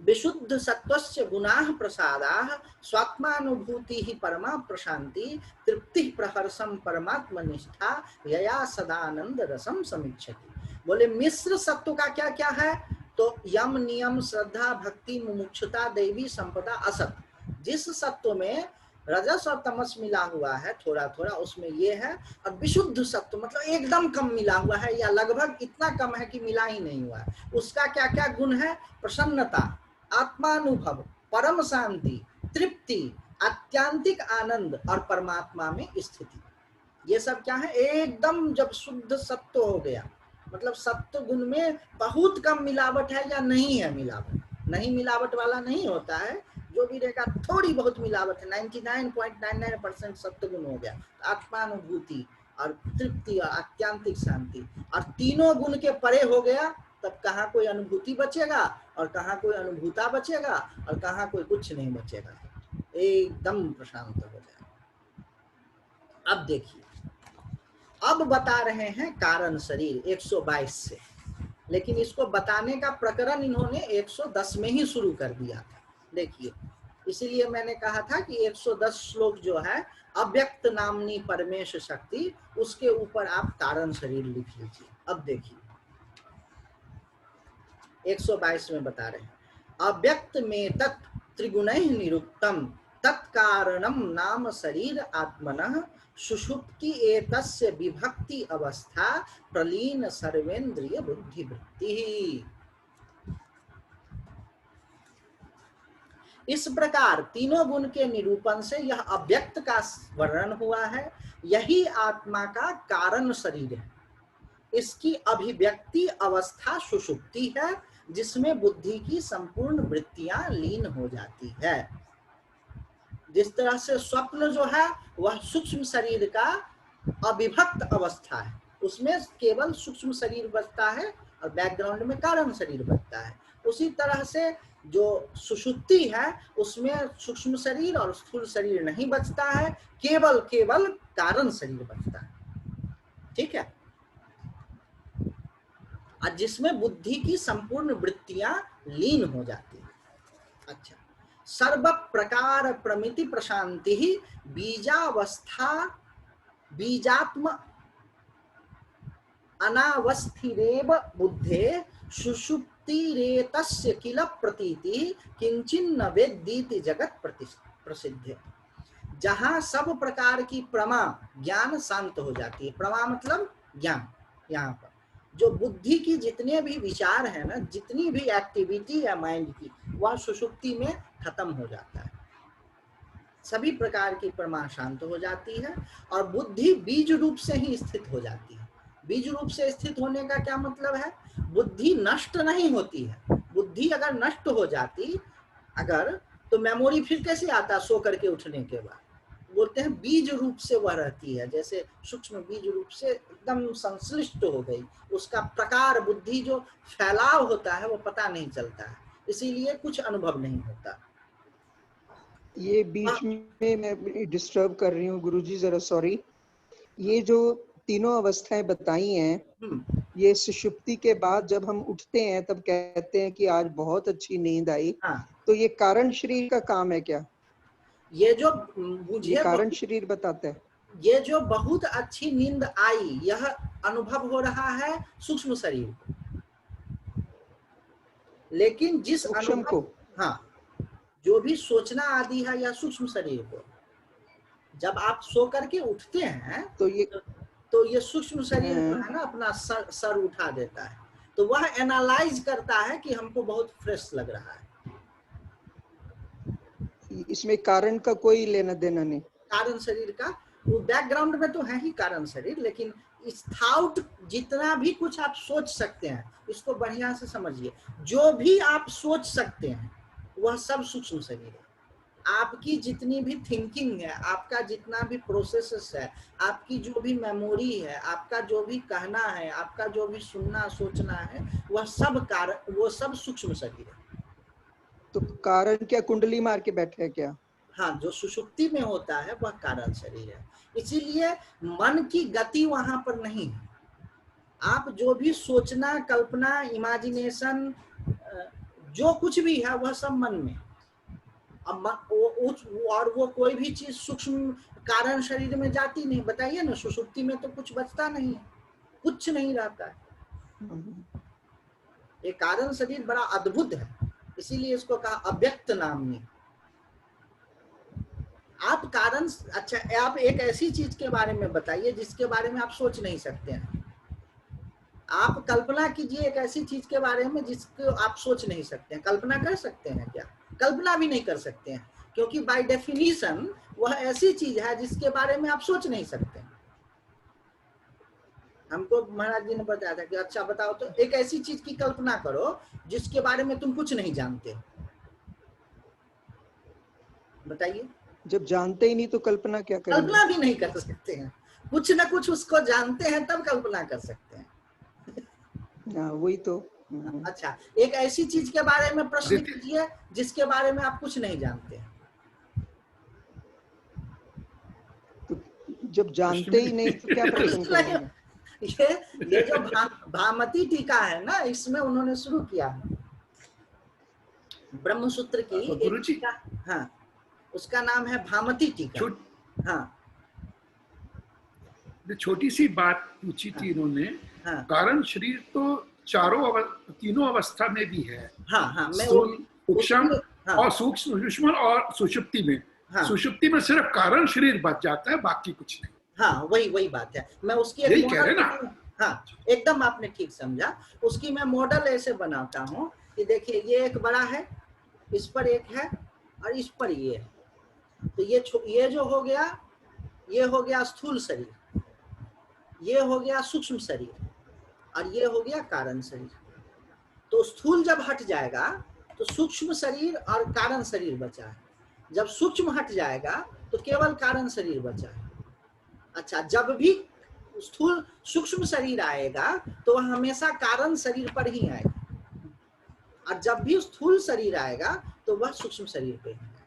विशुद्ध सत्वस्य गुणाः प्रसादाः स्वात्मानुभूति ही परमा प्रशांति तृप्ति प्रहर्षम परमात्म निष्ठा यया सदानंद रसम समीक्षति। बोले मिश्र सत्व का क्या क्या है? तो यम नियम, श्रद्धा, भक्ति, मुमुक्षुता, दैवी संपदा, असत। जिस सत्व में रजस और तमस मिला हुआ है थोड़ा थोड़ा, उसमें ये है। और विशुद्ध सत्व मतलब एकदम कम मिला हुआ है, या लगभग इतना कम है कि मिला ही नहीं हुआ है, उसका क्या क्या गुण है? प्रसन्नता, आत्मानुभव, परम शांति, तृप्ति, आत्यांतिक आनंद और परमात्मा में स्थिति। ये सब क्या है? एकदम जब शुद्ध सत्व हो गया, मतलब सत्व गुण में बहुत कम मिलावट है या नहीं है मिलावट, नहीं मिलावट वाला नहीं होता है, जो भी रहेगा थोड़ी बहुत मिलावट है, 99.99% सत्व गुण हो गया, आत्मानुभूति और तृप्ति और आत्यांतिक शांति, और तीनों गुण के परे हो गया, तब कहाँ कोई अनुभूति बचेगा और कहाँ कोई अनुभूता बचेगा और कहाँ कोई कुछ नहीं बचेगा, एकदम प्रशांत हो जाएगा। अब देखिए, अब बता रहे हैं कारण शरीर 122 से, लेकिन इसको बताने का प्रकरण इन्होंने 110 में ही शुरू कर दिया था। देखिए, इसीलिए मैंने कहा था कि 110 श्लोक जो है अव्यक्त नामनी परमेश शक्ति, उसके ऊपर आप कारण शरीर लिख लीजिए। अब देखिए 122 में बता रहे हैं, अव्यक्त में तत् त्रिगुणैः निरुक्तम तत्कारणम नाम शरीर आत्मनः सुषुप्ति एतस्य विभक्ति अवस्था प्रलीन सर्वेन्द्रिय बुद्धि वृत्ति। इस प्रकार तीनों गुण के निरूपण से यह अव्यक्त का वर्णन हुआ है, यही आत्मा का कारण शरीर है। इसकी अभिव्यक्ति अवस्था सुषुप्ति है, जिसमें बुद्धि की संपूर्ण वृत्तियां लीन हो जाती है। जिस तरह से स्वप्न जो है वह सूक्ष्म शरीर का अविभक्त अवस्था है, उसमें केवल सूक्ष्म शरीर बचता है और बैकग्राउंड में कारण शरीर बचता है। उसी तरह से जो सुषुप्ति है उसमें सूक्ष्म शरीर और स्थूल शरीर नहीं बचता है, केवल केवल कारण शरीर बचता है। ठीक है, और जिसमें बुद्धि की संपूर्ण वृत्तियां लीन हो जाती है। अच्छा, सर्व प्रकार प्रमिति प्रशांति ही बीजावस्था बीजात्म अनावस्थिरेव बुद्धे सुषुप्तिरेतस्य किल प्रतीति किंचिन्न वेद्दीति जगत प्रसिद्ध। जहां सब प्रकार की प्रमा ज्ञान शांत हो जाती है। प्रमा मतलब ज्ञान। यहाँ पर जो बुद्धि की जितने भी विचार है ना, जितनी भी एक्टिविटी है माइंड की, वह सुषुप्ति में खत्म हो जाता है। सभी प्रकार की प्रमा शांत हो जाती है और बुद्धि बीज रूप से ही स्थित हो जाती है। बीज रूप से स्थित होने का क्या मतलब है? बुद्धि नष्ट नहीं होती है। बुद्धि अगर नष्ट हो जाती अगर, तो मेमोरी फिर कैसे आता सो करके उठने के बाद? बोलते हैं बीज रूप से वह रहती है, जैसे सूक्ष्म बीज रूप से एकदम संश्लिष्ट हो गई। उसका प्रकार, बुद्धि जो फैलाव होता है वो पता नहीं चलता है, इसीलिए कुछ अनुभव नहीं होता। ये बीच में मैं डिस्टर्ब कर रही हूँ गुरुजी, जरा सॉरी। ये जो तीनों अवस्थाएं बताई हैं, ये सुषुप्ति के बाद जब हम उठते हैं तब कहते हैं कि आज बहुत अच्छी नींद आई। हाँ, तो ये कारण शरीर का काम है क्या? ये जो मुझे ये कारण शरीर बताता है। ये जो बहुत अच्छी नींद आई, यह अनुभव हो रहा है सूक्ष्म शरीर को। लेकिन जिस सूक्ष्म को, हाँ, जो भी सोचना आदि है या सूक्ष्म शरीर को, जब आप सो करके उठते हैं तो ये सूक्ष्म शरीर जो है ना अपना सर उठा देता है, तो वह एनालाइज करता है कि हमको बहुत फ्रेश लग रहा है। इसमें कारण का कोई लेना देना नहीं। कारण शरीर का वो बैकग्राउंड में तो है ही कारण शरीर, लेकिन इस थाउट जितना भी कुछ आप सोच सकते हैं, इसको बढ़िया से समझिए। जो भी आप सोच सकते हैं वह सब सूक्ष्म शरीर है। आपकी जितनी भी थिंकिंग है, आपका जितना भी प्रोसेसेस है, आपकी जो भी मेमोरी है, आपका जो भी कहना है, आपका जो भी सुनना सोचना है, वह सब कारण, वो सब सूक्ष्म शरीर है। तो कारण क्या कुंडली मार के बैठे है क्या? हाँ, जो सुषुप्ति में होता है वह कारण शरीर है। इसीलिए मन की गति वहां पर नहीं है। आप जो भी सोचना, कल्पना, इमेजिनेशन, जो कुछ भी है वह सब मन में। अब और वो कोई भी चीज सूक्ष्म कारण शरीर में जाती नहीं। बताइए ना, सुषुप्ति में तो कुछ बचता नहीं है, कुछ नहीं रहता है। ये कारण शरीर बड़ा अद्भुत है, इसीलिए इसको कहा अव्यक्त नामनी। आप कारण, अच्छा आप एक ऐसी चीज के बारे में बताइए जिसके बारे में आप सोच नहीं सकते हैं। आप कल्पना कीजिए एक ऐसी चीज के बारे में जिसको आप सोच नहीं सकते हैं। कल्पना कर सकते हैं क्या? कल्पना भी नहीं कर सकते हैं, क्योंकि बाय डेफिनेशन वह ऐसी चीज है जिसके बारे में आप सोच नहीं सकते। हमको महाराज जी ने बताया था कि अच्छा बताओ तो एक ऐसी चीज की कल्पना करो जिसके बारे में तुम कुछ नहीं जानते। बताइए। जब जानते ही नहीं तो कल्पना क्या करेंगे? कल्पना भी नहीं कर सकते हैं, कुछ ना कुछ उसको जानते हैं तब कल्पना कर सकते हैं। वही तो। अच्छा, एक ऐसी चीज के बारे में प्रश्न कीजिए जिसके बारे में आप कुछ नहीं जानते हैं। तो जब जानते ही नहीं तो क्या प्रश्न करेंगे? ये जो भामती टीका है ना, इसमें उन्होंने शुरू किया है ब्रह्मसूत्र की एक टीका। हाँ, उसका नाम है भामती टीका। हाँ, छोटी सी बात पूछी थी इन्होंने। हाँ, कारण शरीर तो तीनों अवस्था में भी है। हाँ, हाँ, मैं सूक्ष्म और सूक्ष्म और सुषुप्ति में। सुषुप्ति में सिर्फ कारण शरीर बच जाता है, बाकी कुछ नहीं। हाँ, वही बात है। मैं उसकी यही कह रहे ना। हाँ, एकदम आपने ठीक समझा। उसकी मैं मॉडल ऐसे बनाता हूँ कि देखिए ये एक बड़ा है, इस पर एक है और इस पर ये है। तो ये जो हो गया, ये हो गया स्थूल शरीर, ये हो गया सूक्ष्म शरीर और ये हो गया कारण शरीर। तो स्थूल जब हट जाएगा तो सूक्ष्म शरीर और कारण शरीर बचा है। जब सूक्ष्म हट जाएगा तो केवल कारण शरीर बचा है। अच्छा, जब भी स्थूल सूक्ष्म शरीर आएगा तो वह हमेशा कारण शरीर पर ही आएगा, और जब भी स्थूल शरीर आएगा तो वह सूक्ष्म शरीर पे ही आएगा।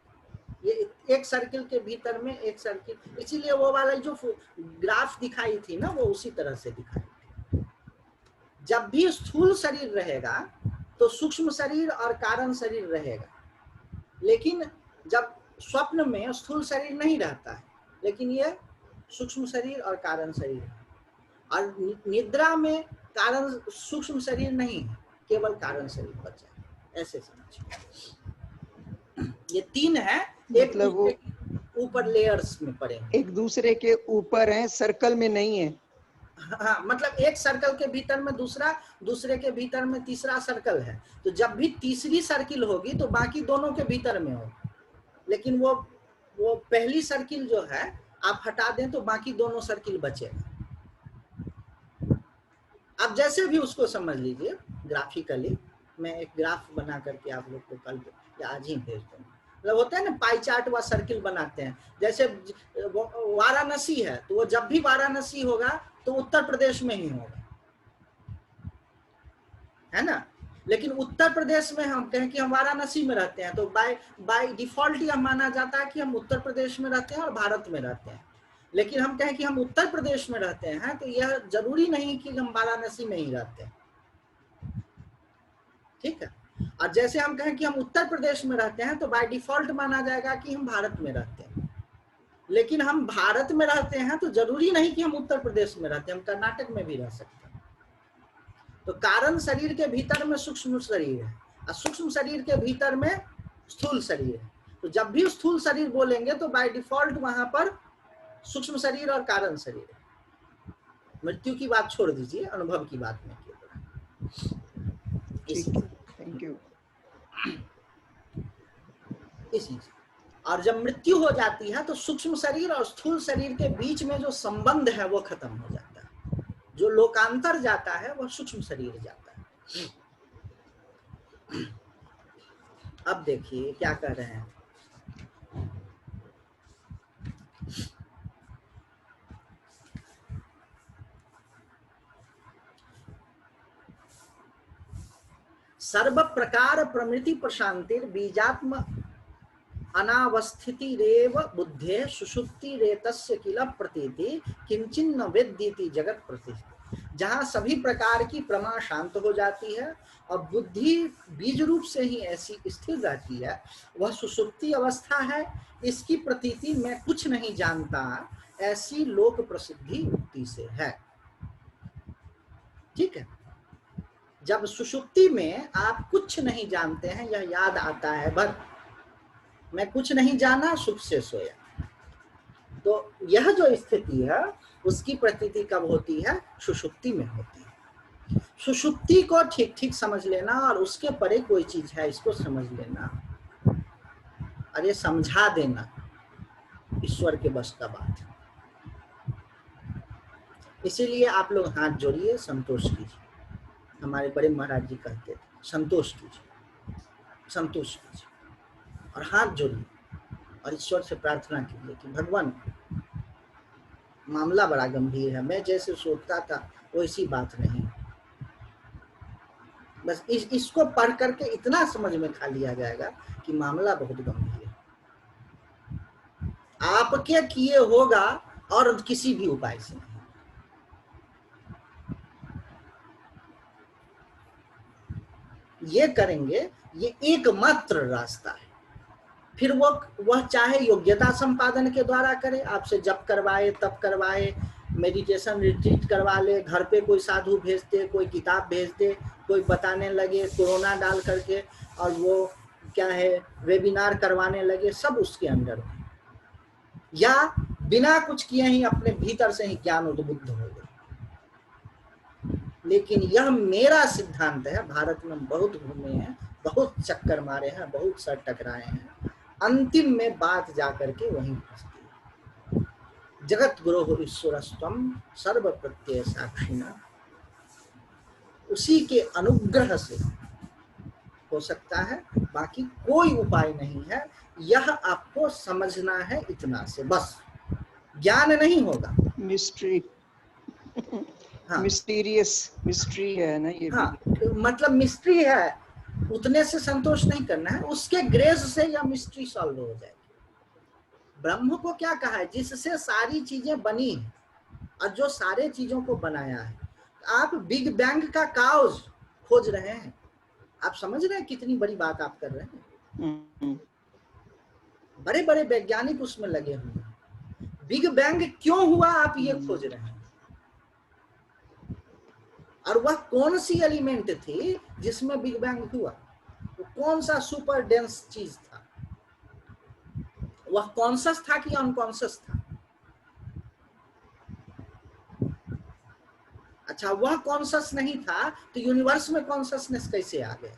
ये एक सर्किल के भीतर में एक सर्किल, इसीलिए वो वाला जो ग्राफ दिखाई थी ना, वो उसी तरह से दिखाई। जब भी स्थूल शरीर रहेगा तो सूक्ष्म शरीर और कारण शरीर रहेगा। लेकिन जब स्वप्न में स्थूल शरीर नहीं रहता है, लेकिन ये सूक्ष्म शरीर और कारण शरीर है। और निद्रा में कारण सूक्ष्म शरीर नहीं है, केवल कारण शरीर बचा है, ऐसे समझिए। ये तीन है, मतलब वो ऊपर लेयर्स में पड़े, एक दूसरे के ऊपर है, सर्कल में नहीं है। हाँ, मतलब एक सर्कल के भीतर में दूसरा, दूसरे के भीतर में तीसरा सर्कल है। तो जब भी तीसरी सर्किल होगी तो बाकी दोनों के भीतर में होगी, लेकिन वो पहली सर्किल जो है आप हटा दें तो बाकी दोनों सर्किल बचेगा। आप जैसे भी उसको समझ लीजिए ग्राफिकली, मैं एक ग्राफ बना करके आप लोग को कल या आज ही भेज दूंगा। मतलब होता है ना पाई चार्ट व सर्किल बनाते हैं, जैसे वाराणसी है तो वो जब भी वाराणसी होगा तो उत्तर प्रदेश में ही होगा, है ना। लेकिन उत्तर प्रदेश में हम कहें कि हम वाराणसी में रहते हैं तो बाय डिफॉल्ट यह माना जाता है कि हम उत्तर प्रदेश में रहते हैं और भारत में रहते हैं। लेकिन हम कहें कि हम उत्तर प्रदेश में रहते हैं तो यह जरूरी नहीं कि हम वाराणसी में ही रहते हैं, ठीक है। और जैसे हम कहें कि हम उत्तर प्रदेश में रहते हैं तो बाय डिफॉल्ट माना जाएगा कि हम भारत में रहते हैं। लेकिन हम भारत में रहते हैं तो जरूरी नहीं कि हम उत्तर प्रदेश में रहते हैं, हम कर्नाटक में भी रह सकते हैं। तो कारण शरीर के भीतर में सूक्ष्म शरीर है और सूक्ष्म शरीर के भीतर में स्थूल शरीर है। तो जब भी स्थूल शरीर बोलेंगे तो बाय डिफॉल्ट वहां पर सूक्ष्म शरीर और कारण शरीर है। मृत्यु की बात छोड़ दीजिए, अनुभव की बात में किए। Thank you. इसी और जब मृत्यु हो जाती है तो सूक्ष्म शरीर और स्थूल शरीर के बीच में जो संबंध है वो खत्म हो जाता है। जो लोकांतर जाता है वह सूक्ष्म शरीर जाता है। अब देखिए क्या कह रहे हैं, सर्व प्रकार प्रमृति प्रशांतिर बीजात्म अनावस्थितिरेव बुद्धे सुषुप्ति रेतस्य किल प्रतीति किंचिन्न वेद्यति जगत प्रति। जहाँ सभी प्रकार की प्रमा शांत हो जाती है और बुद्धि बीज रूप से ही ऐसी स्थिर रहती है, वह सुषुप्ति अवस्था है। इसकी प्रतीति मैं कुछ नहीं जानता, ऐसी लोक प्रसिद्धि उक्ति से है। ठीक है, जब सुषुप्ति में आप कुछ नहीं जानते हैं, यह याद आता है बस मैं कुछ नहीं जाना, सुख से सोया। तो यह जो स्थिति है उसकी प्रतीति कब होती है? सुषुप्ति में होती है। सुषुप्ति को ठीक ठीक समझ लेना और उसके परे कोई चीज है इसको समझ लेना और ये समझा देना ईश्वर के बस का बात है। इसीलिए आप लोग हाथ जोड़िए, संतोष कीजिए। हमारे बड़े महाराज जी कहते थे संतोष कीजिए, संतोष कीजिए और हाथ जोड़िए और ईश्वर से प्रार्थना कीजिए कि भगवान मामला बड़ा गंभीर है, मैं जैसे सोचता था वैसी बात नहीं। बस इसको पढ़ करके इतना समझ में खा लिया जाएगा कि मामला बहुत गंभीर है, आपके किए होगा और किसी भी उपाय से नहीं। ये करेंगे, ये एकमात्र रास्ता है। फिर वह चाहे योग्यता संपादन के द्वारा करे, आपसे जप करवाए, तप करवाए, मेडिटेशन रिट्रीट करवा ले, घर पे कोई साधु भेज दे, कोई किताब भेज दे, कोई बताने लगे कोरोना डाल करके और वो क्या है वेबिनार करवाने लगे, सब उसके अंदर हो। या बिना कुछ किए ही अपने भीतर से ही ज्ञान उद्बुद्ध हो गए। लेकिन यह मेरा सिद्धांत है। भारत में बहुत घूमे हैं, बहुत चक्कर मारे हैं, बहुत सर टकराए हैं, अंतिम में बात जाकर के वहीं फंसती है। जगत गुरु ईश्वरस्त्वम सर्व प्रत्यय साक्षिणा, उसी के अनुग्रह से हो सकता है, बाकी कोई उपाय नहीं है। यह आपको समझना है इतना से बस, ज्ञान नहीं होगा। मिस्ट्री, हाँ, मिस्टीरियस मिस्ट्री है ना ये। हाँ, मतलब मिस्ट्री है, उतने से संतोष नहीं करना है, उसके ग्रेस से यह मिस्ट्री सॉल्व हो जाएगी। ब्रह्म को क्या कहा है? जिससे सारी चीजें बनी है और जो सारे चीजों को बनाया है। आप बिग बैंग का काउज खोज रहे हैं, आप समझ रहे हैं कितनी बड़ी बात आप कर रहे हैं। बड़े बड़े वैज्ञानिक उसमें लगे हुए हैं। बिग बैंग क्यों हुआ आप ये खोज रहे हैं, और वह कौन सी एलिमेंट थी जिसमें बिग बैंग हुआ, वो कौन सा सुपर डेंस चीज था, वह कॉन्शस था कि अनकॉन्शस था। अच्छा, वह कॉन्शस नहीं था तो यूनिवर्स में कॉन्शसनेस कैसे आ गया,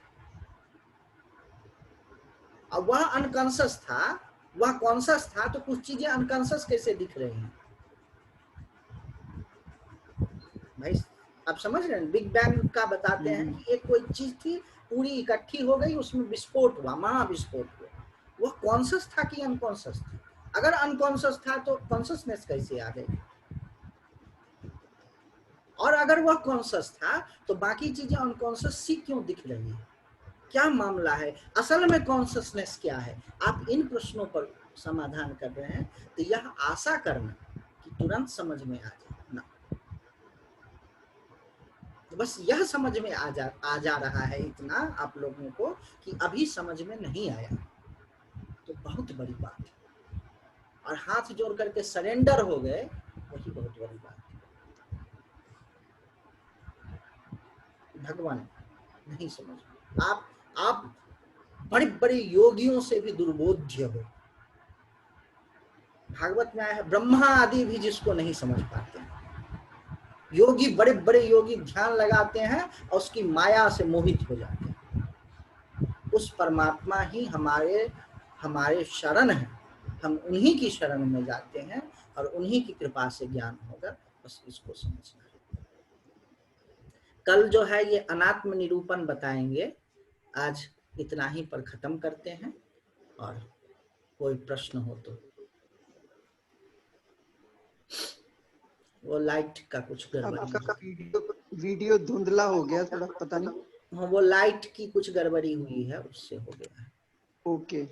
और वह अनकॉन्शस था, वह कॉन्शस था तो कुछ चीजें अनकॉन्शस कैसे दिख रही हैं भाई। आप समझ रहे हैं, बिग बैंग का बताते हैं कि एक कोई चीज थी पूरी इकट्ठी हो गई, उसमें विस्फोट हुआ, महाविस्फोट हुआ। वह कॉन्शस था कि अनकॉन्शस था, अगर अनकॉन्शस था तो कॉन्शसनेस कैसे आ गई, और अगर वह कॉन्शस था तो बाकी चीजें अनकॉन्शस सी क्यों दिख रही है, क्या मामला है, असल में कॉन्शसनेस क्या है। आप इन प्रश्नों पर समाधान कर रहे हैं तो यह आशा करना कि तुरंत समझ में आ जाए ना, तो बस यह समझ में आ जा रहा है इतना आप लोगों को कि अभी समझ में नहीं आया, तो बहुत बड़ी बात है, और हाथ जोड़ करके सरेंडर हो गए, वही बहुत बड़ी बात है। भगवान नहीं समझ, आप बड़े बड़े योगियों से भी दुर्बोध्य हो। भागवत में आया है, ब्रह्मा आदि भी जिसको नहीं समझ पाते हैं। योगी, बड़े बड़े योगी ध्यान लगाते हैं और उसकी माया से मोहित हो जाते हैं। उस परमात्मा ही हमारे शरण है, हम उन्हीं की शरण में जाते हैं और उन्हीं की कृपा से ज्ञान होगा, बस इसको समझना है। कल जो है ये अनात्म निरूपण बताएंगे, आज इतना ही पर खत्म करते हैं, और कोई प्रश्न हो तो। वो लाइट का कुछ गड़बड़ी, वीडियो धुंधला हो गया थोड़ा, पता नहीं। हाँ, वो लाइट की कुछ गड़बड़ी हुई है, उससे हो गया है। ओके।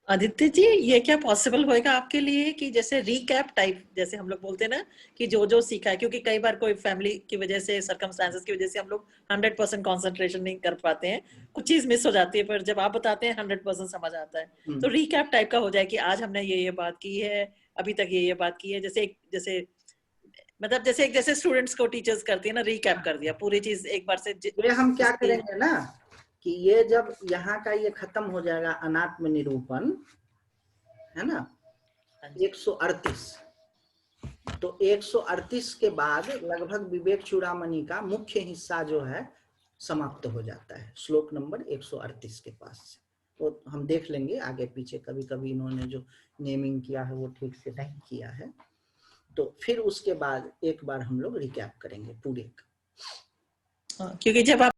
आदित्य जी, ये क्या पॉसिबल होएगा आपके लिए कि जैसे रिकैप टाइप, जैसे हम लोग बोलते हैं ना कि जो जो सीखा है, क्योंकि कई बार कोई फैमिली की वजह से, सर्कमस्टांसेस की वजह से हम लोग 100% कंसंट्रेशन नहीं कर पाते हैं, कुछ चीज मिस हो जाती है, पर जब आप बताते हैं 100% समझ आता है। तो रिकैप टाइप का हो जाए कि आज हमने ये बात की है, अभी तक ये बात की है, जैसे मतलब जैसे स्टूडेंट्स को टीचर्स करती है ना, रिकैप कर दिया पूरी चीज एक बार से। ये हम क्या करेंगे ना कि ये जब यहाँ का ये खत्म हो जाएगा अनात्म निरूपण, है ना, 138, तो 138 के बाद लगभग विवेक चूड़ामणि का मुख्य हिस्सा जो है समाप्त हो जाता है, श्लोक नंबर 138 के पास से। तो हम देख लेंगे आगे पीछे, कभी कभी इन्होंने जो नेमिंग किया है वो ठीक से नहीं किया है, तो फिर उसके बाद एक बार हम लोग रिकैप करेंगे पूरे का। क्योंकि जब आप